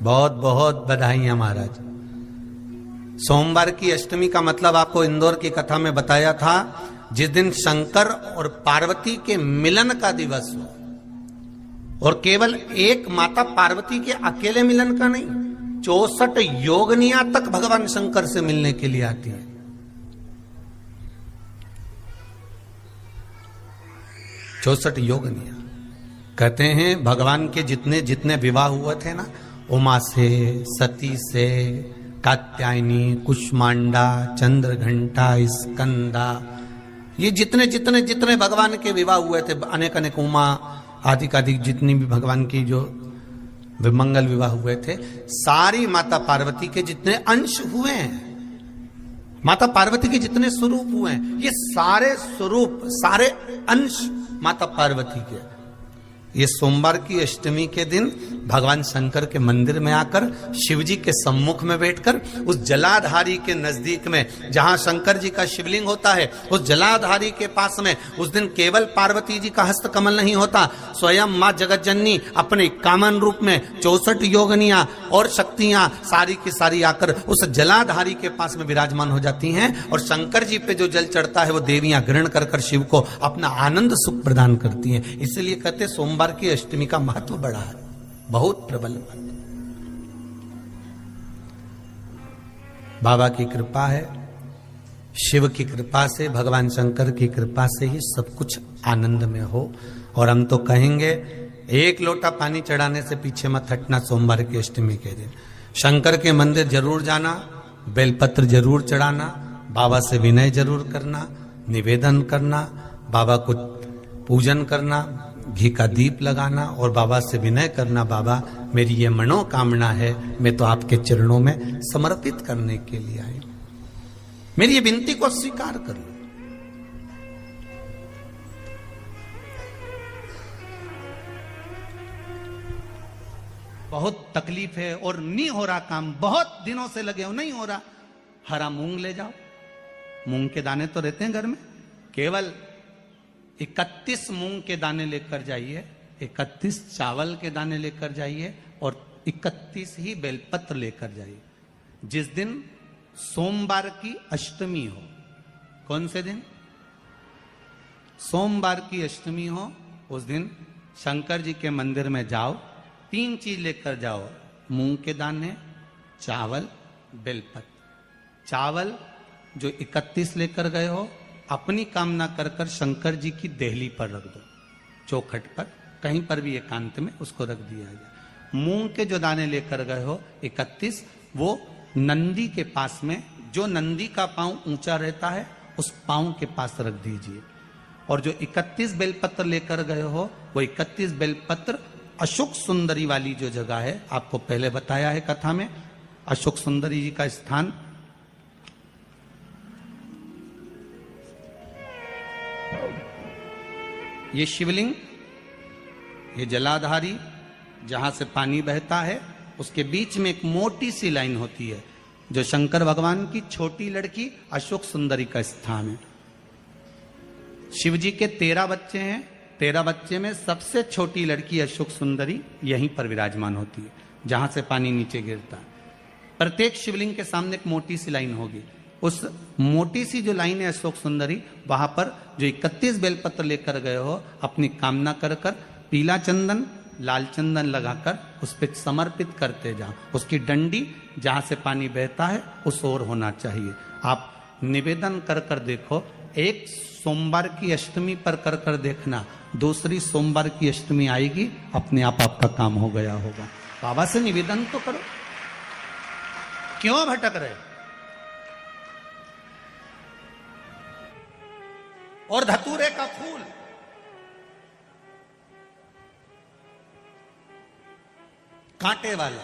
बहुत बहुत बधाइयां महाराज। सोमवार की अष्टमी का मतलब आपको इंदौर की कथा में बताया था, जिस दिन शंकर और पार्वती के मिलन का दिवस हो, और केवल एक माता पार्वती के अकेले मिलन का नहीं, 64 योगनियां तक भगवान शंकर से मिलने के लिए आती है। 64 योगनियां। कहते हैं भगवान के जितने जितने विवाह हुए थे ना, उमा से, सती से, कात्यायनी, कुष्मांडा, चंद्रघंटा, स्कंदा, ये जितने जितने जितने भगवान के विवाह हुए थे, अनेक अनेक उमा आदि आदि जितनी भी भगवान की जो विमंगल विवाह हुए थे, सारी माता पार्वती के जितने अंश हुए हैं, माता पार्वती के जितने स्वरूप हुए हैं, ये सारे स्वरूप, सारे अंश माता पार्वती के। ये सोमवार की अष्टमी के दिन भगवान शंकर के मंदिर में आकर शिवजी के सम्मुख में बैठकर उस जलाधारी के नजदीक में, जहां शंकर जी का शिवलिंग होता है, उस जलाधारी के पास में उस दिन केवल पार्वती जी का हस्त कमल नहीं होता, स्वयं मां जगत जननी अपने कामन रूप में 64 योगनियां और शक्तियां सारी की सारी आकर उस जलाधारी के पास में विराजमान हो जाती हैं, और शंकर जी पे जो जल चढ़ता है वो देवियां ग्रहण कर कर शिव को अपना आनंद सुख प्रदान करती हैं। इसलिए कहते सोमवार की अष्टमी का महत्व बड़ा है, बहुत प्रबल। बाबा की कृपा है, शिव की कृपा से, भगवान शंकर की कृपा से ही सब कुछ आनंद में हो। और हम तो कहेंगे एक लोटा पानी चढ़ाने से पीछे मत हटना। सोमवार की अष्टमी के दिन शंकर के मंदिर जरूर जाना, बेलपत्र जरूर चढ़ाना, बाबा से विनय जरूर करना, निवेदन करना, बाबा को पूजन करना, घी का दीप लगाना और बाबा से विनय करना, बाबा मेरी ये मनोकामना है, मैं तो आपके चरणों में समर्पित करने के लिए आई, मेरी ये विनती को स्वीकार कर लो। बहुत तकलीफ है और नहीं हो रहा काम, बहुत दिनों से लगे हो, नहीं हो रहा, हरा मूंग ले जाओ। मूंग के दाने तो रहते हैं घर में, केवल 31 मूंग के दाने लेकर जाइए, 31 चावल के दाने लेकर जाइए और 31 ही बेलपत्र लेकर जाइए। जिस दिन सोमवार की अष्टमी हो, कौन से दिन? सोमवार की अष्टमी हो, उस दिन शंकर जी के मंदिर में जाओ, 3 चीज लेकर जाओ, मूंग के दाने, चावल, बेलपत्र। चावल जो 31 लेकर गए हो, अपनी कामना कर कर शंकर जी की देहली पर रख दो, चौखट पर, कहीं पर भी एकांत में उसको रख दिया जाए। मूंग के जो दाने लेकर गए हो 31, वो नंदी के पास में, जो नंदी का पांव ऊंचा रहता है उस पांव के पास रख दीजिए। और जो 31 बेलपत्र लेकर गए हो, वो 31 बेलपत्र अशोक सुंदरी वाली जो जगह है, आपको पहले बताया है कथा में, अशोक सुंदरी जी का स्थान ये शिवलिंग, ये जलाधारी जहां से पानी बहता है, उसके बीच में एक मोटी सी लाइन होती है जो शंकर भगवान की छोटी लड़की अशोक सुंदरी का स्थान है। शिव जी के 13 बच्चे हैं, 13 बच्चे में सबसे छोटी लड़की अशोक सुंदरी यहीं पर विराजमान होती है, जहां से पानी नीचे गिरता है। प्रत्येक शिवलिंग के सामने एक मोटी सी लाइन होगी, उस मोटी सी जो लाइन है अशोक सुंदरी, वहां पर जो 31 बेलपत्र लेकर गए हो, अपनी कामना कर कर पीला चंदन, लाल चंदन लगाकर उस पर समर्पित करते जाओ। उसकी डंडी जहां से पानी बहता है उस ओर होना चाहिए। आप निवेदन कर कर देखो, एक सोमवार की अष्टमी पर कर कर देखना, दूसरी सोमवार की अष्टमी आएगी, अपने आप आपका काम हो गया होगा। बाबा से निवेदन तो करो, क्यों भटक रहे? और धतूरे का फूल, कांटे वाला,